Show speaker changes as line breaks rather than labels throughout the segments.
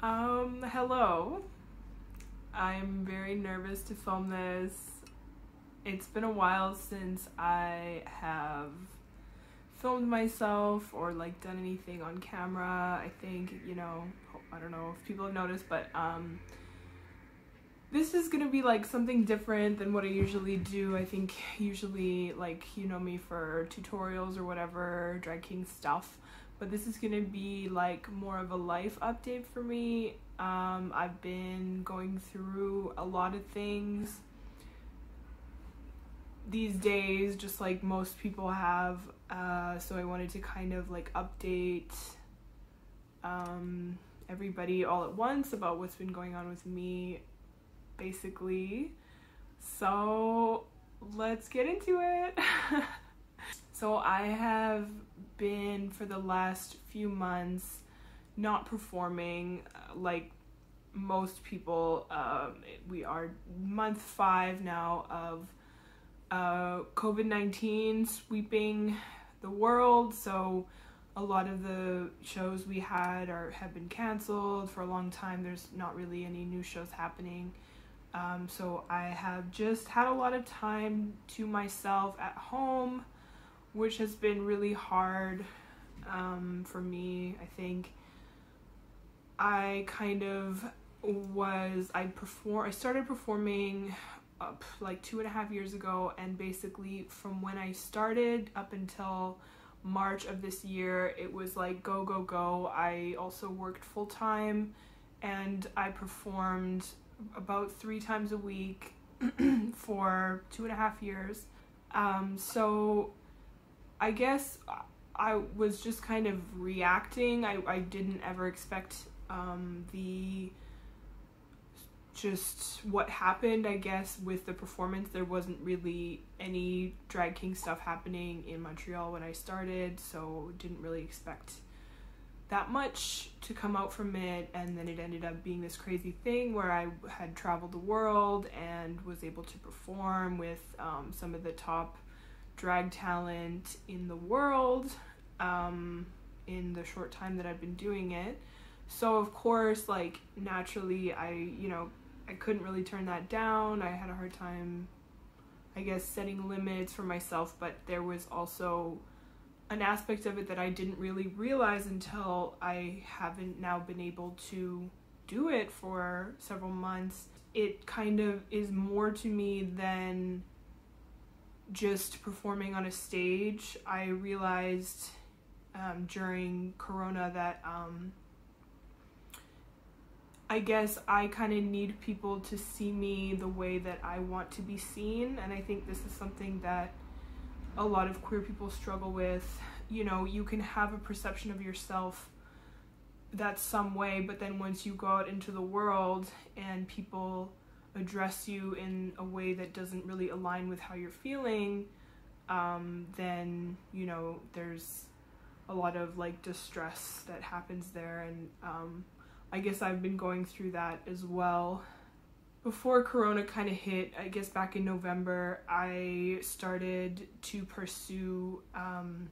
Hello. I'm very nervous to film this. It's been a while since I have filmed myself or like done anything on camera. I think, I don't know if people have noticed, but this is gonna be like something different than what I usually do. I think usually me for tutorials or whatever, drag king stuff. But this is gonna be like more of a life update for me. I've been going through a lot of things these days, just like most people have. So I wanted to kind of like update everybody all at once about what's been going on with me, basically. So let's get into it. So I have been for the last few months not performing like most people. We are month 5 now of COVID-19 sweeping the world, so a lot of the shows we had have been canceled for a long time. There's not really any new shows happening. So I have just had a lot of time to myself at home, which has been really hard for me. I think I started performing like 2.5 years ago, and basically from when I started up until March of this year, it was like go, go, go. I also worked full-time and I performed about 3 times a week for 2.5 years. So I guess I was just kind of reacting. I didn't ever expect just what happened, I guess, with the performance. There wasn't really any drag king stuff happening in Montreal when I started, so didn't really expect that much to come out from it. And then it ended up being this crazy thing where I had traveled the world and was able to perform with some of the top drag talent in the world in the short time that I've been doing it. So of course, like, naturally I couldn't really turn that down. I had a hard time, I guess, setting limits for myself, but there was also an aspect of it that I didn't really realize until I haven't now been able to do it for several months. It kind of is more to me than just performing on a stage. I realized during Corona that I guess I kind of need people to see me the way that I want to be seen, and I think this is something that a lot of queer people struggle with. You can have a perception of yourself that's some way, but then once you go out into the world and people address you in a way that doesn't really align with how you're feeling, then there's a lot of like distress that happens there. And I guess I've been going through that as well. Before Corona kind of hit, I guess back in November, I started to pursue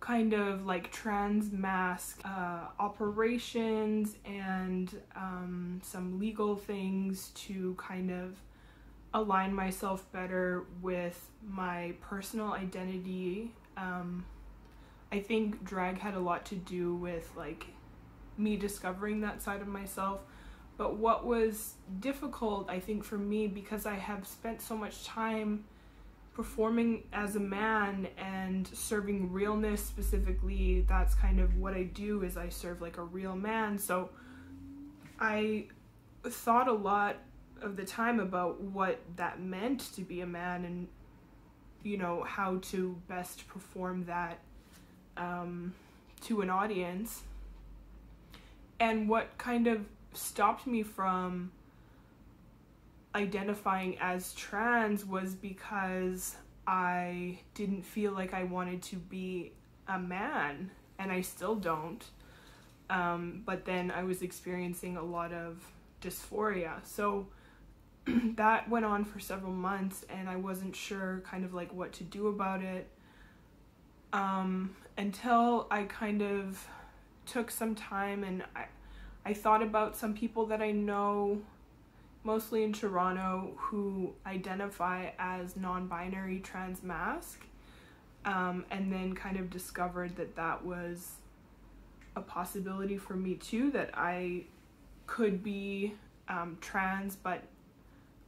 kind of like Trans-Masc operations and some legal things to kind of align myself better with my personal identity. I think drag had a lot to do with like me discovering that side of myself. But what was difficult, I think, for me, because I have spent so much time performing as a man and serving realness specifically, that's kind of what I do, is I serve like a real man. So I thought a lot of the time about what that meant to be a man, and how to best perform that to an audience. And what kind of stopped me from identifying as trans was because I didn't feel like I wanted to be a man, and I still don't. But then I was experiencing a lot of dysphoria. So that went on for several months, and I wasn't sure kind of like what to do about it, until I kind of took some time, and I thought about some people that I know, mostly in Toronto, who identify as non-binary trans-masc, and then kind of discovered that that was a possibility for me too, that I could be trans, but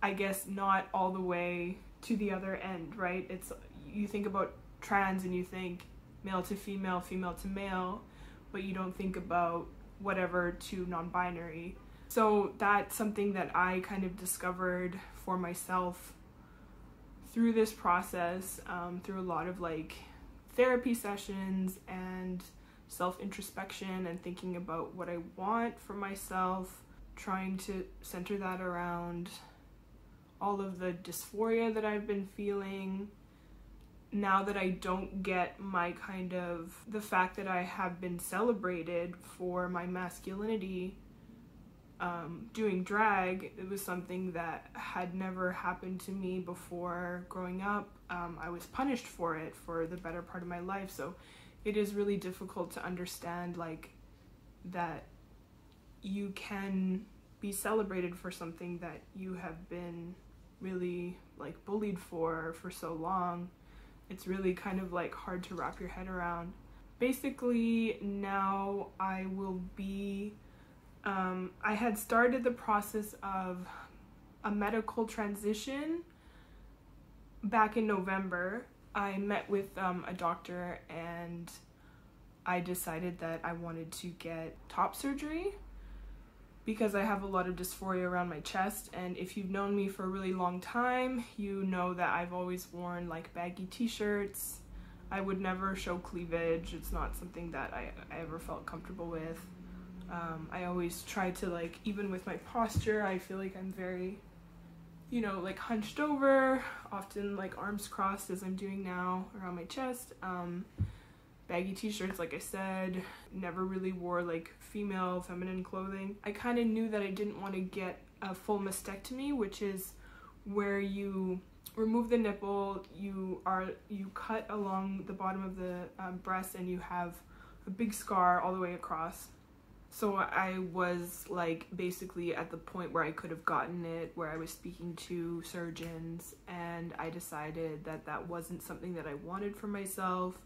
I guess not all the way to the other end, right? It's, you think about trans and you think male to female, female to male, but you don't think about whatever to non-binary. So that's something that I kind of discovered for myself through this process, through a lot of like therapy sessions and self-introspection and thinking about what I want for myself, trying to center that around all of the dysphoria that I've been feeling. Now that I don't get my kind of, the fact that I have been celebrated for my masculinity doing drag, it was something that had never happened to me before growing up. I was punished for it for the better part of my life, so it is really difficult to understand like that you can be celebrated for something that you have been really like bullied for so long. It's really kind of like hard to wrap your head around. Basically, now I will be, I had started the process of a medical transition back in November. I met with a doctor and I decided that I wanted to get top surgery because I have a lot of dysphoria around my chest, and if you've known me for a really long time, you know that I've always worn like baggy t-shirts. I would never show cleavage. It's not something that I ever felt comfortable with. I always try to like, even with my posture, I feel like I'm very, you know, like hunched over, often like arms crossed as I'm doing now around my chest. Baggy t-shirts, like I said, never really wore like female feminine clothing. I kind of knew that I didn't want to get a full mastectomy, which is where you remove the nipple, you cut along the bottom of the breast, and you have a big scar all the way across. So I was like basically at the point where I could have gotten it, where I was speaking to surgeons, and I decided that that wasn't something that I wanted for myself.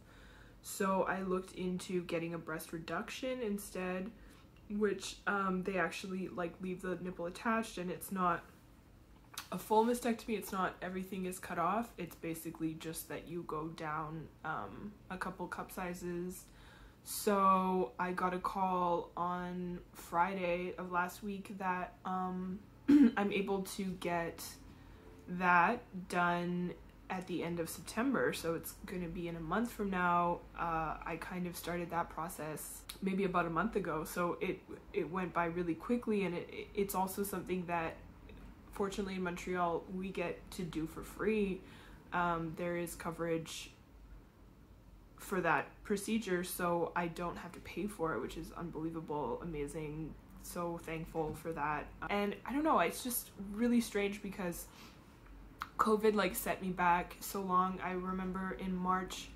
So I looked into getting a breast reduction instead, which they actually like leave the nipple attached, and it's not a full mastectomy. It's not everything is cut off. It's basically just that you go down a couple cup sizes. So I got a call on Friday of last week that I'm able to get that done at the end of September, so it's going to be in a month from now. I kind of started that process maybe about a month ago, so it went by really quickly, and it's also something that fortunately in Montreal we get to do for free. There is coverage for that procedure, so I don't have to pay for it, which is unbelievable, amazing, so thankful for that. And I don't know, it's just really strange because COVID like set me back so long. I remember in March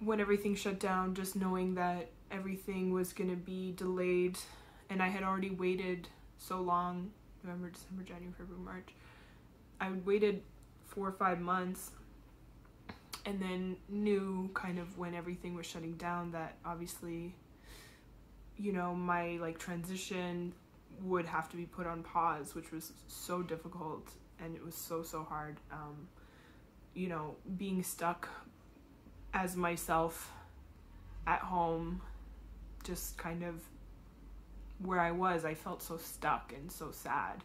when everything shut down, just knowing that everything was gonna be delayed, and I had already waited so long, November, December, January, February, March. I waited 4 or 5 months, and then knew kind of when everything was shutting down that obviously, you know, my like transition would have to be put on pause, which was so difficult. And it was so hard, you know, being stuck as myself at home, just kind of where I was. I felt so stuck and so sad.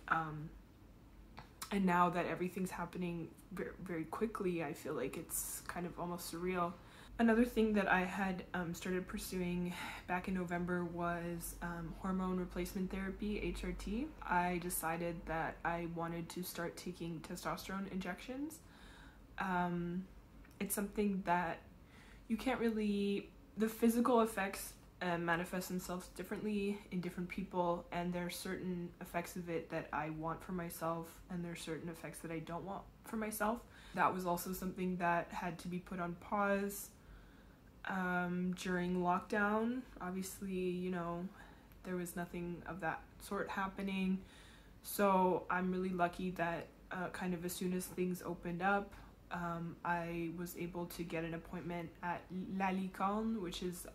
And now that everything's happening very, very quickly, I feel like it's kind of almost surreal. Another thing that I had started pursuing back in November was hormone replacement therapy, HRT. I decided that I wanted to start taking testosterone injections. It's something that you can't really, the physical effects manifest themselves differently in different people, and there are certain effects of it that I want for myself, and there are certain effects that I don't want for myself. That was also something that had to be put on pause during lockdown. Obviously, you know, there was nothing of that sort happening. So I'm really lucky that kind of as soon as things opened up, I was able to get an appointment at La Licorne, which is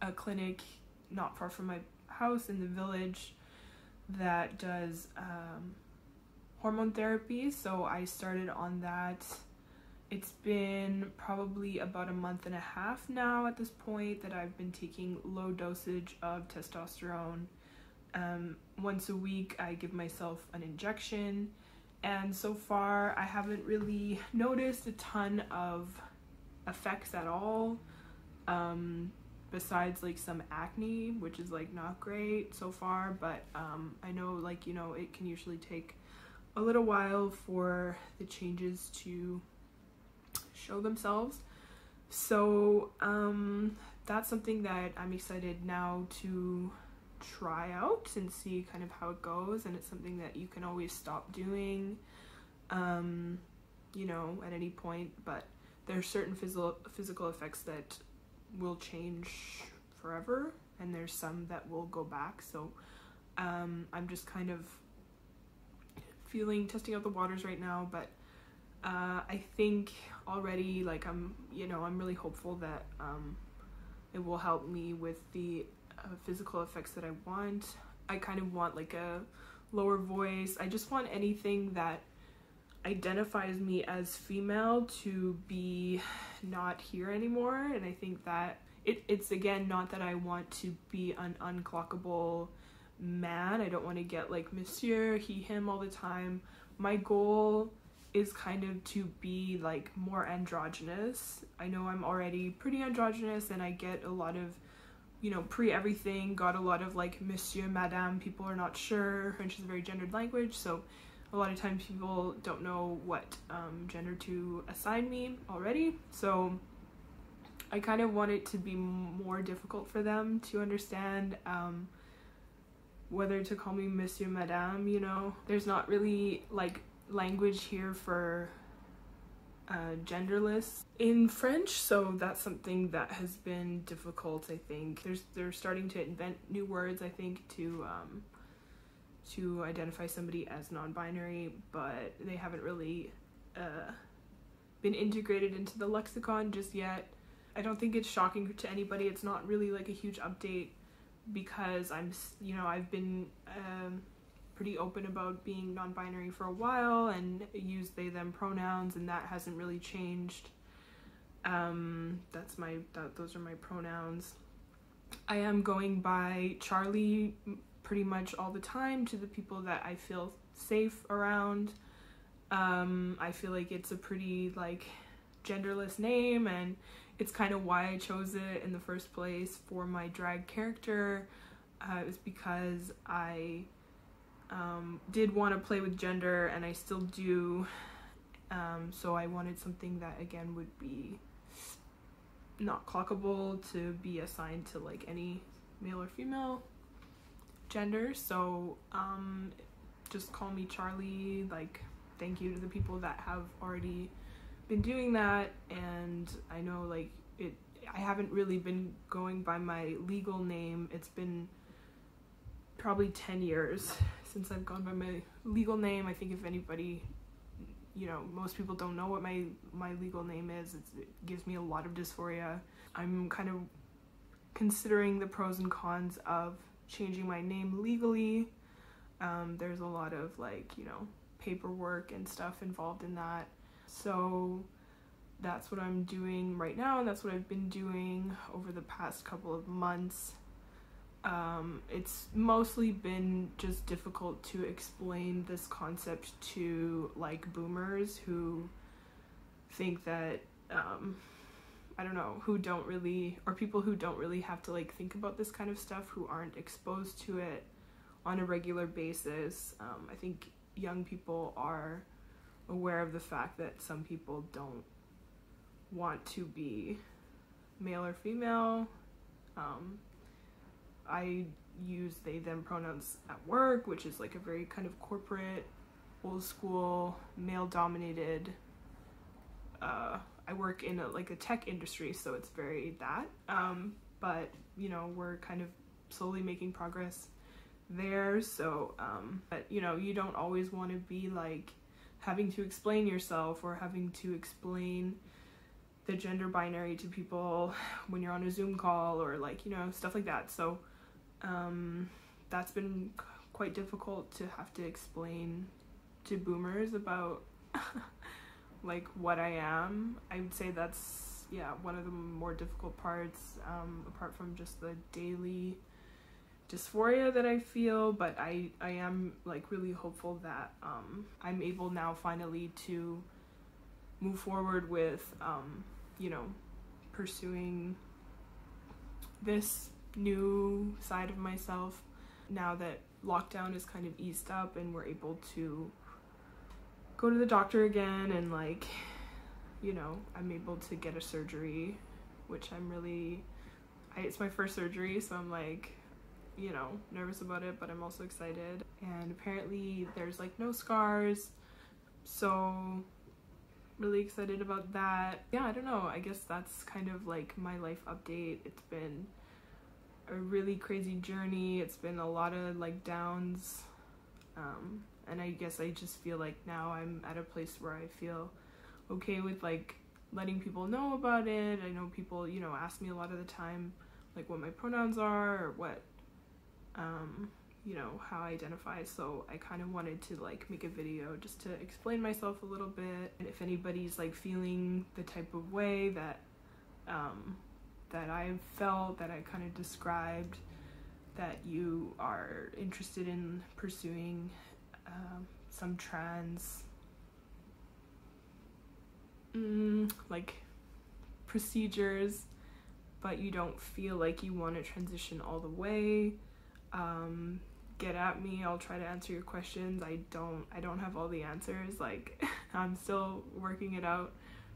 a clinic not far from my house in the village that does hormone therapy. So I started on that. It's been probably about a month and a half now at this point that I've been taking low dosage of testosterone. Once a week I give myself an injection, and so far I haven't really noticed a ton of effects at all, besides like some acne, which is like not great so far, but I know, like, you know, it can usually take a little while for the changes to show themselves. So that's something that I'm excited now to try out and see kind of how it goes, and it's something that you can always stop doing, you know, at any point, but there are certain physical effects that will change forever, and there's some that will go back. So I'm just kind of testing out the waters right now, but I think already, like, I'm really hopeful that it will help me with the physical effects that I want. I kind of want like a lower voice. I just want anything that identifies me as female to be not here anymore. And I think that it's again, not that I want to be an unclockable man. I don't want to get like monsieur, he, him all the time. My goal is kind of to be like more androgynous. I know I'm already pretty androgynous, and I get a lot of, you know, pre-everything, got a lot of like monsieur, madame. People are not sure. French is a very gendered language, so a lot of times people don't know what gender to assign me already. So I kind of want it to be more difficult for them to understand whether to call me monsieur, madame, you know. There's not really like language here for genderless in French, so that's something that has been difficult. I think they're starting to invent new words, I think, to identify somebody as non-binary, but they haven't really been integrated into the lexicon just yet. I don't think it's shocking to anybody. It's not really like a huge update, because I've been pretty open about being non-binary for a while and use they them pronouns, and that hasn't really changed. Those are my pronouns. I am going by Charlie pretty much all the time to the people that I feel safe around. I feel like it's a pretty like genderless name, and it's kind of why I chose it in the first place for my drag character. It was because I did want to play with gender, and I still do, so I wanted something that again would be not clockable to be assigned to like any male or female gender. So just call me Charlie. Like, thank you to the people that have already been doing that. And I know like I haven't really been going by my legal name. It's been probably 10 years since I've gone by my legal name. I think if anybody, you know, most people don't know what my legal name is. It gives me a lot of dysphoria. I'm kind of considering the pros and cons of changing my name legally. There's a lot of like, you know, paperwork and stuff involved in that. So that's what I'm doing right now, and that's what I've been doing over the past couple of months. It's mostly been just difficult to explain this concept to like boomers who think that I don't know, who don't really, or people who don't really have to like think about this kind of stuff, who aren't exposed to it on a regular basis. I think young people are aware of the fact that some people don't want to be male or female. I use they them pronouns at work, which is like a very kind of corporate, old school, male dominated, I work in a tech industry, so it's very that, but you know, we're kind of slowly making progress there. So but you know, you don't always want to be like having to explain yourself or having to explain the gender binary to people when you're on a Zoom call or like, you know, stuff like that. So that's been quite difficult to have to explain to boomers about like what I am. I would say that's, yeah, one of the more difficult parts, apart from just the daily dysphoria that I feel. But I am like really hopeful that I'm able now finally to move forward with you know, pursuing this new side of myself now that lockdown is kind of eased up and we're able to go to the doctor again, and like, you know, I'm able to get a surgery, which I'm really, it's my first surgery, so I'm like, you know, nervous about it, but I'm also excited. And apparently there's like no scars, so really excited about that. Yeah, I don't know, I guess that's kind of like my life update. It's been a really crazy journey. It's been a lot of like downs, and I guess I just feel like now I'm at a place where I feel okay with like letting people know about it. I know people, you know, ask me a lot of the time like what my pronouns are or what you know, how I identify. So I kind of wanted to like make a video just to explain myself a little bit, and if anybody's like feeling the type of way that that I felt, that I kind of described, that you are interested in pursuing some trans like procedures, but you don't feel like you want to transition all the way, get at me. I'll try to answer your questions. I don't have all the answers, like I'm still working it out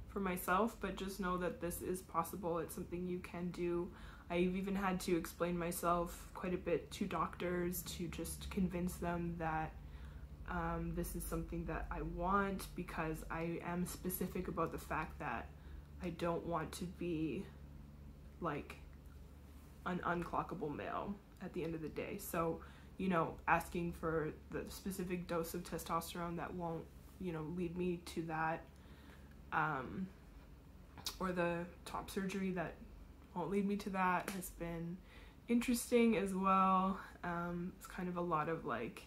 for myself, but just know that this is possible. It's something you can do. I've even had to explain myself quite a bit to doctors to just convince them that this is something that I want, because I am specific about the fact that I don't want to be like an unclockable male at the end of the day. So, you know, asking for the specific dose of testosterone that won't, you know, lead me to that, or the top surgery that won't lead me to that, has been interesting as well. It's kind of a lot of like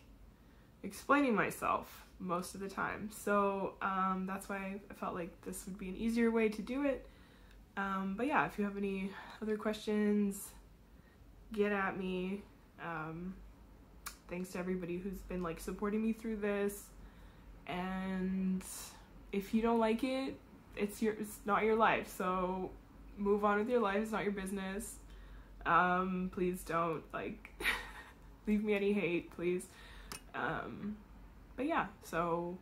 explaining myself most of the time. So that's why I felt like this would be an easier way to do it. But yeah, if you have any other questions, get at me. Thanks to everybody who's been like supporting me through this. And if you don't like it, it's not your life, so move on with your life. It's not your business. Please don't like leave me any hate, please. But yeah, so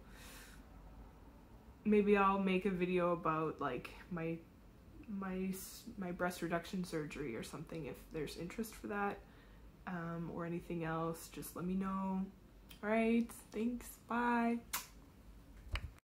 maybe I'll make a video about like my breast reduction surgery or something if there's interest for that, or anything else. Just let me know. All right, thanks, bye.